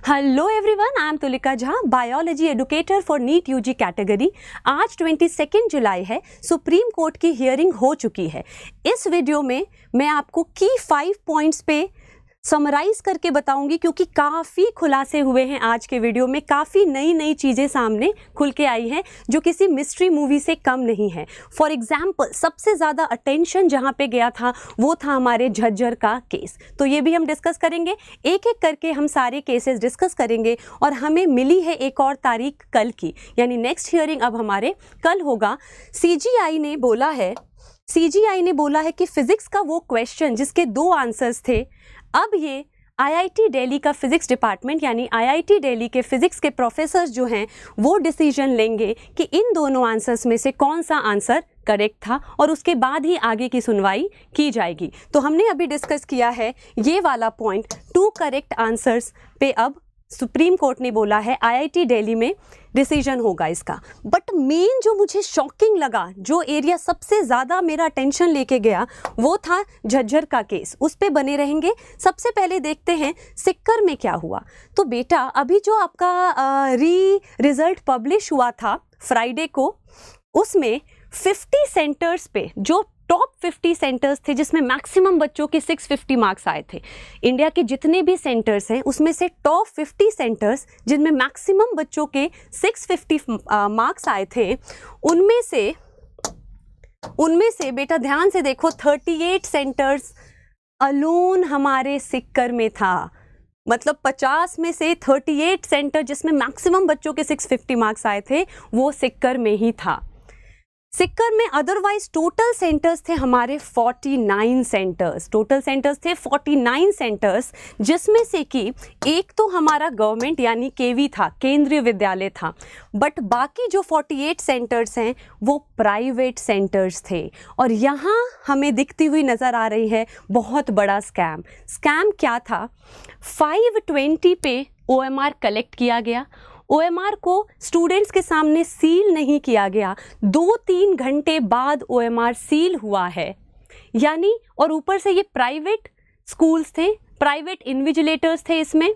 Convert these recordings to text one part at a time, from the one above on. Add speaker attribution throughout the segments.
Speaker 1: Hello everyone, I am Tulika Jha, biology educator for NEET UG category. आज 22 जुलाई है। Supreme court की hearing हो चुकी है। इस वीडियो में मैं आपको की 5 पॉइंट्स पे समराइज करके बताऊंगी, क्योंकि काफ़ी खुलासे हुए हैं आज के वीडियो में। काफ़ी नई नई चीज़ें सामने खुल के आई हैं जो किसी मिस्ट्री मूवी से कम नहीं है। फॉर एग्जाम्पल, सबसे ज़्यादा अटेंशन जहाँ पे गया था वो था हमारे झज्जर का केस। तो ये भी हम डिस्कस करेंगे, एक एक करके हम सारे केसेस डिस्कस करेंगे। और हमें मिली है एक और तारीख कल की, यानी नेक्स्ट हियरिंग अब हमारे कल होगा। सीजीआई ने बोला है कि फिजिक्स का वो क्वेश्चन जिसके 2 आंसर्स थे, अब ये आईआईटी दिल्ली का फिजिक्स डिपार्टमेंट यानी आईआईटी दिल्ली के फिजिक्स के प्रोफेसर्स जो हैं वो डिसीजन लेंगे कि इन दोनों आंसर्स में से कौन सा आंसर करेक्ट था, और उसके बाद ही आगे की सुनवाई की जाएगी। तो हमने अभी डिस्कस किया है ये वाला पॉइंट, 2 करेक्ट आंसर्स पे अब सुप्रीम कोर्ट ने बोला है आईआईटी दिल्ली में डिसीजन होगा इसका। बट मेन जो मुझे शॉकिंग लगा, जो एरिया सबसे ज़्यादा मेरा अटेंशन लेके गया, वो था झज्जर का केस। उस पे बने रहेंगे। सबसे पहले देखते हैं सिक्कर में क्या हुआ। तो बेटा, अभी जो आपका रिजल्ट पब्लिश हुआ था फ्राइडे को, उसमें 50 सेंटर्स पे जो टॉप 50 सेंटर्स थे जिसमें मैक्सिमम बच्चों के 650 मार्क्स आए थे। इंडिया के जितने भी सेंटर्स हैं उसमें से टॉप 50 सेंटर्स जिनमें मैक्सिमम बच्चों के 650 मार्क्स आए थे, उनमें से बेटा ध्यान से देखो, 38 सेंटर्स अलोन हमारे सिक्कर में था। मतलब 50 में से 38 सेंटर जिसमें मैक्सिमम बच्चों के 650 मार्क्स आए थे वो सिक्कर में ही था। सिक्कर में अदरवाइज टोटल सेंटर्स थे हमारे 49 सेंटर्स। टोटल सेंटर्स थे 49 सेंटर्स, जिसमें से कि एक तो हमारा गवर्नमेंट यानी केवी था, केंद्रीय विद्यालय था। बट बाकी जो 48 सेंटर्स हैं वो प्राइवेट सेंटर्स थे। और यहाँ हमें दिखती हुई नज़र आ रही है बहुत बड़ा स्कैम। स्कैम क्या था? 520 पे OMR कलेक्ट किया गया। OMR को स्टूडेंट्स के सामने सील नहीं किया गया। 2-3 घंटे बाद OMR सील हुआ है, यानी, और ऊपर से ये प्राइवेट स्कूल्स थे, प्राइवेट इन्विजिलेटर्स थे इसमें।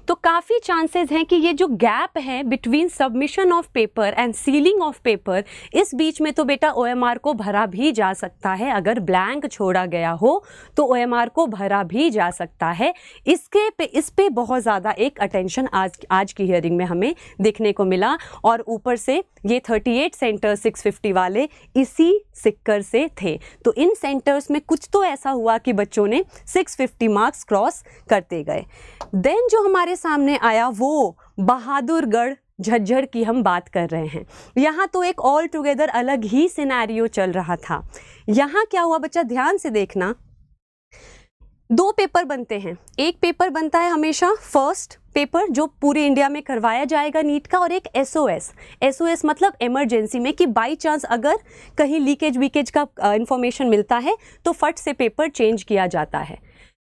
Speaker 1: तो काफ़ी चांसेस हैं कि ये जो गैप है between submission of paper and ceiling of paper, इस बीच में तो बेटा OMR को भरा भी जा सकता है। अगर ब्लैंक छोड़ा गया हो तो OMR को भरा भी जा सकता है। इस पे बहुत ज़्यादा एक अटेंशन आज की हियरिंग में हमें देखने को मिला। और ऊपर से ये 38 सेंटर्स 650 वाले इसी सिक्कर से थे। तो इन सेंटर्स में कुछ तो ऐसा हुआ कि बच्चों ने 650 मार्क्स क्रॉस करते गए। देन जो हमारे सामने आया वो बहादुरगढ़ झज्जर की हम बात कर रहे हैं। यहाँ तो एक ऑल टुगेदर अलग ही सिनेरियो चल रहा था। यहाँ क्या हुआ बच्चा, ध्यान से देखना। 2 पेपर बनते हैं। एक पेपर बनता है हमेशा फर्स्ट पेपर जो पूरे इंडिया में करवाया जाएगा नीट का, और एक SOS मतलब इमरजेंसी में, कि बाई चांस अगर कहीं लीकेज वीकेज का इंफॉर्मेशन मिलता है तो फट से पेपर चेंज किया जाता है।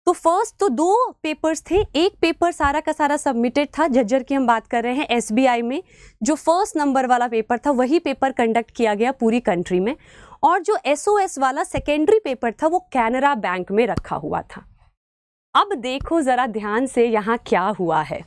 Speaker 1: तो फर्स्ट तो 2 पेपर्स थे। एक पेपर सारा का सारा सबमिटेड था, झज्जर की हम बात कर रहे हैं, SBI में जो फर्स्ट नंबर वाला पेपर था वही पेपर कंडक्ट किया गया पूरी कंट्री में। और जो SOS वाला सेकेंडरी पेपर था वो कैनरा बैंक में रखा हुआ था। अब देखो जरा ध्यान से यहाँ क्या हुआ है।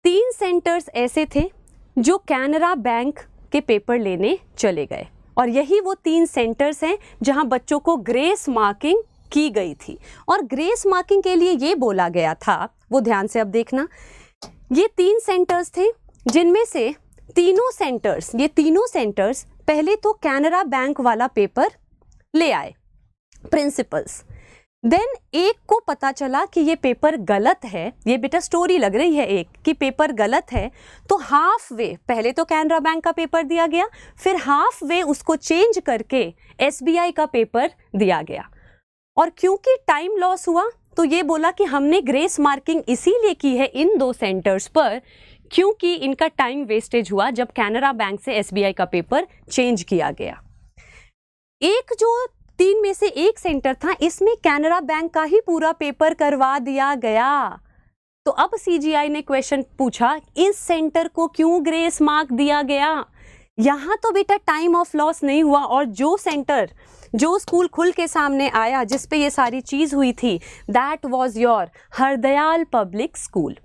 Speaker 1: 3 सेंटर्स ऐसे थे जो कैनरा बैंक के पेपर लेने चले गए, और यही वो 3 सेंटर्स हैं जहाँ बच्चों को ग्रेस मार्किंग की गई थी। और ग्रेस मार्किंग के लिए ये बोला गया था, वो ध्यान से अब देखना, ये 3 सेंटर्स थे जिनमें से तीनों सेंटर्स पहले तो कैनरा बैंक वाला पेपर ले आए प्रिंसिपल्स। देन एक को पता चला कि ये पेपर गलत है, ये बेटा स्टोरी लग रही है एक, कि पेपर गलत है। तो हाफ वे, पहले तो कैनरा बैंक का पेपर दिया गया, फिर हाफ वे उसको चेंज करके SBI का पेपर दिया गया। और क्योंकि टाइम लॉस हुआ तो ये बोला कि हमने ग्रेस मार्किंग इसीलिए की है इन 2 सेंटर्स पर क्योंकि इनका टाइम वेस्टेज हुआ जब कैनरा बैंक से SBI का पेपर चेंज किया गया। एक जो 3 में से एक सेंटर था, इसमें कैनरा बैंक का ही पूरा पेपर करवा दिया गया। तो अब CGI ने क्वेश्चन पूछा, इस सेंटर को क्यों ग्रेस मार्क दिया गया? यहाँ तो बेटा टाइम ऑफ लॉस नहीं हुआ, और जो स्कूल खुल के सामने आया जिस पे ये सारी चीज़ हुई थी, that was your Hardayal public school.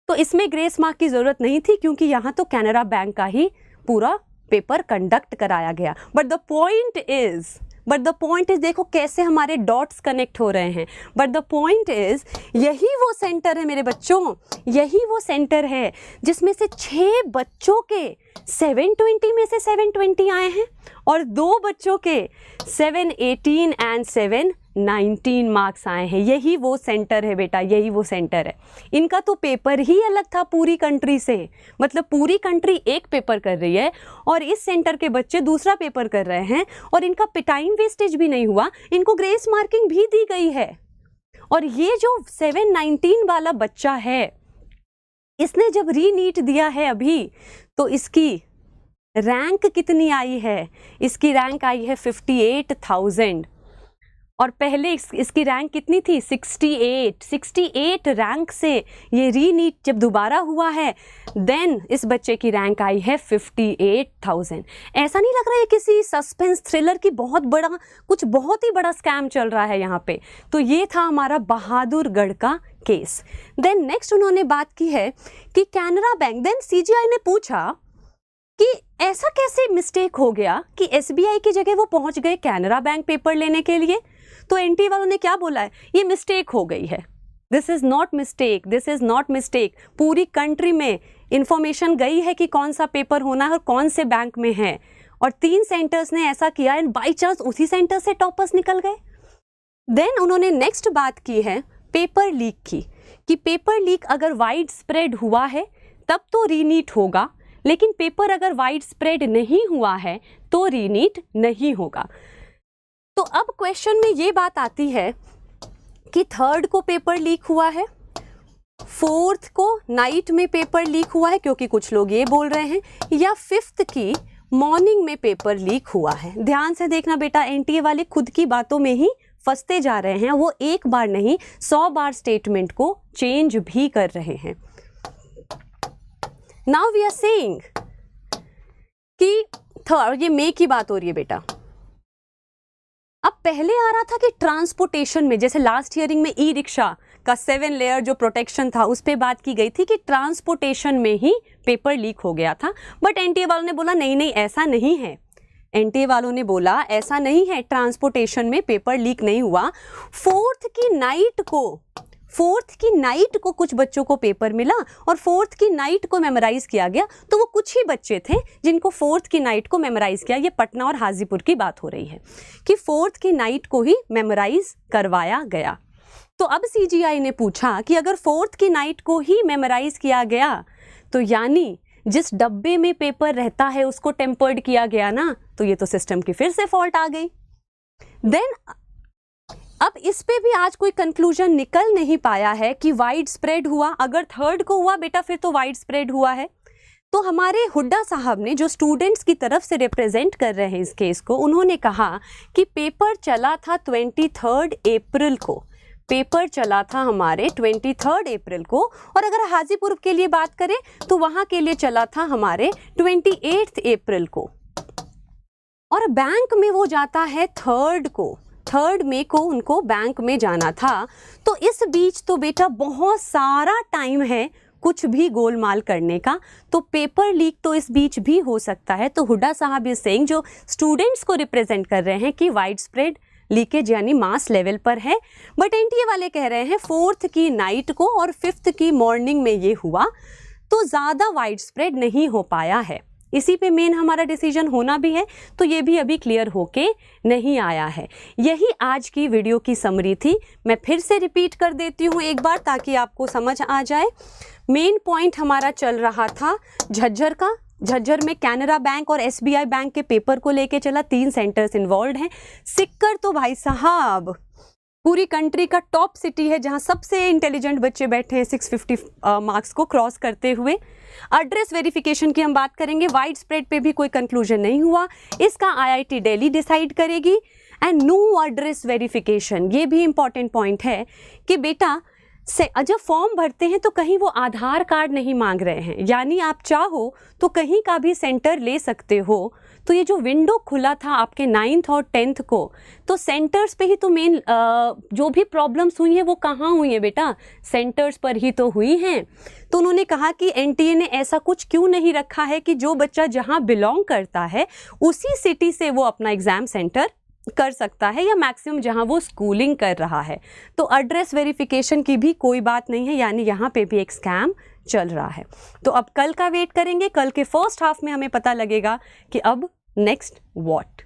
Speaker 1: तो इसमें ग्रेस मार्क की ज़रूरत नहीं थी क्योंकि यहाँ तो कैनरा बैंक का ही पूरा पेपर कंडक्ट कराया गया। बट द पॉइंट इज देखो कैसे हमारे डॉट्स कनेक्ट हो रहे हैं। बट द पॉइंट इज यही वो सेंटर है मेरे बच्चों, यही वो सेंटर है जिसमें से 6 बच्चों के 720 में से 720 आए हैं और 2 बच्चों के 718 एंड 719 मार्क्स आए हैं। यही वो सेंटर है बेटा, यही वो सेंटर है। इनका तो पेपर ही अलग था पूरी कंट्री से, मतलब पूरी कंट्री एक पेपर कर रही है और इस सेंटर के बच्चे दूसरा पेपर कर रहे हैं और इनका टाइम वेस्टेज भी नहीं हुआ, इनको ग्रेस मार्किंग भी दी गई है। और ये जो 719 वाला बच्चा है, इसने जब रीनीट दिया है अभी, तो इसकी रैंक कितनी आई है? इसकी रैंक आई है 58,000 और पहले इसकी रैंक कितनी थी? 68 रैंक से ये रीनीट जब दोबारा हुआ है, देन इस बच्चे की रैंक आई है 58,000। ऐसा नहीं लग रहा है किसी सस्पेंस थ्रिलर की कुछ बहुत ही बड़ा स्कैम चल रहा है यहाँ पे? तो ये था हमारा बहादुरगढ़ का केस। देन नेक्स्ट उन्होंने बात की है कि कैनरा बैंक, देन सीजीआई ने पूछा कि ऐसा कैसे मिस्टेक हो गया कि एसबीआई की जगह वो पहुंच गए कैनरा बैंक पेपर लेने के लिए। तो एनटीए वालों ने क्या बोला है? ये मिस्टेक हो गई है, दिस इज नॉट मिस्टेक। पूरी कंट्री में इंफॉर्मेशन गई है कि कौन सा पेपर होना है और कौन से बैंक में है, और 3 सेंटर्स ने ऐसा किया एंड बाई चांस उसी सेंटर से टॉपर्स निकल गए। देन उन्होंने नेक्स्ट बात की है पेपर लीक की, कि पेपर लीक अगर वाइड स्प्रेड हुआ है तब तो रीनीट होगा, लेकिन पेपर अगर वाइड स्प्रेड नहीं हुआ है तो रीनीट नहीं होगा। तो अब क्वेश्चन में ये बात आती है कि 3rd को पेपर लीक हुआ है, 4th को नाइट में पेपर लीक हुआ है, क्योंकि कुछ लोग ये बोल रहे हैं, या 5th की मॉर्निंग में पेपर लीक हुआ है। ध्यान से देखना बेटा, एनटीए वाले खुद की बातों में ही फंसते जा रहे हैं, वो एक बार नहीं 100 बार स्टेटमेंट को चेंज भी कर रहे हैं। नाउ वी आर सेइंग कि ये मई की बात हो रही है बेटा। अब पहले आ रहा था कि ट्रांसपोर्टेशन में, जैसे लास्ट हियरिंग में ई रिक्शा का 7 लेयर जो प्रोटेक्शन था उस पे बात की गई थी कि ट्रांसपोर्टेशन में ही पेपर लीक हो गया था। बट एनटीए वालों ने बोला नहीं ऐसा नहीं है। एनटीए वालों ने बोला ऐसा नहीं है, ट्रांसपोर्टेशन में पेपर लीक नहीं हुआ। 4th की नाइट को कुछ बच्चों को पेपर मिला और 4th की नाइट को मेमोराइज किया गया। तो वो कुछ ही बच्चे थे जिनको 4th की नाइट को मेमोराइज किया। ये पटना और हाजीपुर की बात हो रही है कि 4th की नाइट को ही मेमोराइज करवाया गया। तो अब सीजीआई ने पूछा कि अगर 4th की नाइट को ही मेमोराइज किया गया तो यानी जिस डब्बे में पेपर रहता है उसको टेम्पर्ड किया गया ना, तो ये तो सिस्टम की फिर से फॉल्ट आ गई। देन अब इस पे भी आज कोई कंक्लूजन निकल नहीं पाया है कि वाइड स्प्रेड हुआ। अगर 3rd को हुआ बेटा फिर तो वाइड स्प्रेड हुआ है। तो हमारे हुड्डा साहब ने, जो स्टूडेंट्स की तरफ से रिप्रेजेंट कर रहे हैं इस केस को, उन्होंने कहा कि पेपर चला था 23 अप्रैल को, पेपर चला था हमारे 23 अप्रैल को, और अगर हाजीपुर के लिए बात करें तो वहां के लिए चला था हमारे 28 अप्रैल को, और बैंक में वो जाता है 3 मई को उनको बैंक में जाना था। तो इस बीच तो बेटा बहुत सारा टाइम है कुछ भी गोलमाल करने का, तो पेपर लीक तो इस बीच भी हो सकता है। तो हुड्डा साहब ये सेइंग, जो स्टूडेंट्स को रिप्रेजेंट कर रहे हैं, कि वाइड स्प्रेड लीकेज यानी मास लेवल पर है। बट एनटीए वाले कह रहे हैं 4th की नाइट को और 5th की मॉर्निंग में ये हुआ, तो ज़्यादा वाइड स्प्रेड नहीं हो पाया है। इसी पे मेन हमारा डिसीजन होना भी है, तो ये भी अभी क्लियर होके नहीं आया है। यही आज की वीडियो की समरी थी। मैं फिर से रिपीट कर देती हूँ एक बार ताकि आपको समझ आ जाए। मेन पॉइंट हमारा चल रहा था झज्जर का। झज्जर में कैनरा बैंक और एसबीआई बैंक के पेपर को लेके चला, 3 सेंटर्स इन्वॉल्व हैं। सिक्कर तो भाई साहब पूरी कंट्री का टॉप सिटी है जहां सबसे इंटेलिजेंट बच्चे बैठे हैं 650 मार्क्स को क्रॉस करते हुए। एड्रेस वेरिफिकेशन की हम बात करेंगे, वाइड स्प्रेड पे भी कोई कंक्लूजन नहीं हुआ, इसका आईआईटी दिल्ली डिसाइड करेगी। एंड नो एड्रेस वेरिफिकेशन, ये भी इंपॉर्टेंट पॉइंट है कि बेटा से जब फॉर्म भरते हैं तो कहीं वो आधार कार्ड नहीं मांग रहे हैं, यानी आप चाहो तो कहीं का भी सेंटर ले सकते हो। तो ये जो विंडो खुला था आपके 9th और 10th को, तो सेंटर्स पे ही तो मेन जो भी प्रॉब्लम्स हुई हैं वो कहाँ हुई हैं बेटा, सेंटर्स पर ही तो हुई हैं। तो उन्होंने कहा कि एनटीए ने ऐसा कुछ क्यों नहीं रखा है कि जो बच्चा जहाँ बिलोंग करता है उसी सिटी से वो अपना एग्ज़ाम सेंटर कर सकता है, या मैक्सिमम जहां वो स्कूलिंग कर रहा है। तो एड्रेस वेरिफिकेशन की भी कोई बात नहीं है, यानी यहाँ पे भी एक स्कैम चल रहा है। तो अब कल का वेट करेंगे, कल के फर्स्ट हाफ में हमें पता लगेगा कि अब नेक्स्ट व्हाट।